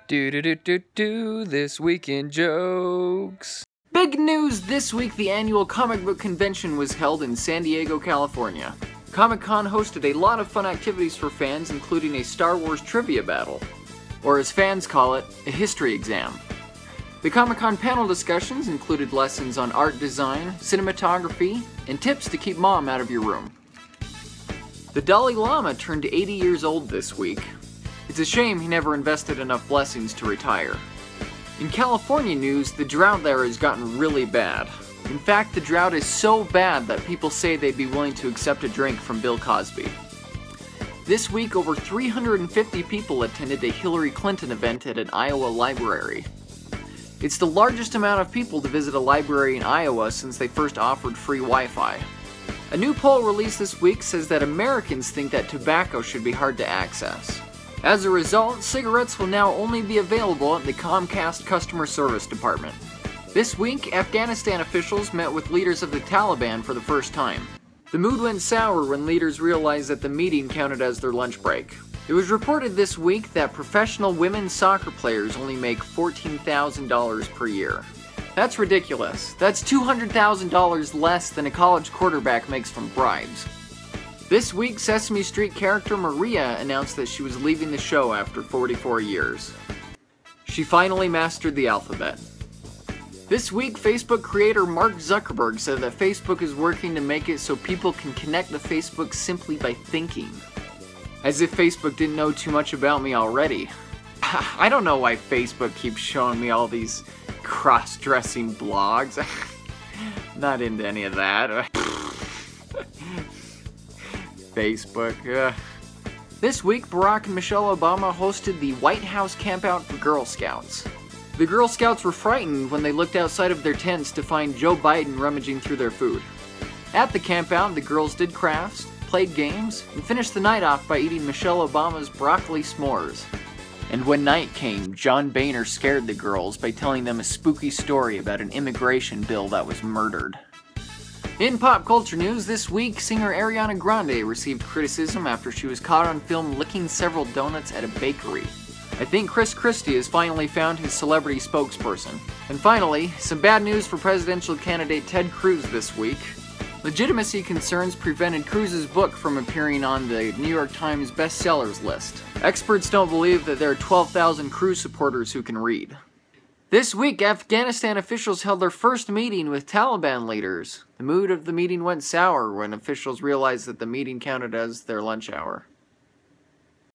This week in jokes. Big news this week, the annual comic book convention was held in San Diego, California. Comic-Con hosted a lot of fun activities for fans, including a Star Wars trivia battle, or as fans call it, a history exam. The Comic-Con panel discussions included lessons on art design, cinematography, and tips to keep mom out of your room. The Dalai Lama turned 80 years old this week. It's a shame he never invested enough blessings to retire. In California news, the drought there has gotten really bad. In fact, the drought is so bad that people say they'd be willing to accept a drink from Bill Cosby. This week, over 350 people attended a Hillary Clinton event at an Iowa library. It's the largest amount of people to visit a library in Iowa since they first offered free Wi-Fi. A new poll released this week says that Americans think that tobacco should be hard to access. As a result, cigarettes will now only be available at the Comcast customer service department. This week, Afghanistan officials met with leaders of the Taliban for the first time. The mood went sour when leaders realized that the meeting counted as their lunch break. It was reported this week that professional women's soccer players only make $14,000 per year. That's ridiculous. That's $200,000 less than a college quarterback makes from bribes. This week, Sesame Street character Maria announced that she was leaving the show after 44 years. She finally mastered the alphabet. This week, Facebook creator Mark Zuckerberg said that Facebook is working to make it so people can connect to Facebook simply by thinking. As if Facebook didn't know too much about me already. I don't know why Facebook keeps showing me all these cross-dressing blogs. Not into any of that. Facebook. This week, Barack and Michelle Obama hosted the White House campout for Girl Scouts. The Girl Scouts were frightened when they looked outside of their tents to find Joe Biden rummaging through their food. At the campout, the girls did crafts, played games, and finished the night off by eating Michelle Obama's broccoli s'mores. And when night came, John Boehner scared the girls by telling them a spooky story about an immigration bill that was murdered. In pop culture news this week, singer Ariana Grande received criticism after she was caught on film licking several donuts at a bakery. I think Chris Christie has finally found his celebrity spokesperson. And finally, some bad news for presidential candidate Ted Cruz this week. Legitimacy concerns prevented Cruz's book from appearing on the New York Times bestsellers list. Experts don't believe that there are 12,000 Cruz supporters who can read. This week, Afghanistan officials held their first meeting with Taliban leaders. The mood of the meeting went sour when officials realized that the meeting counted as their lunch hour.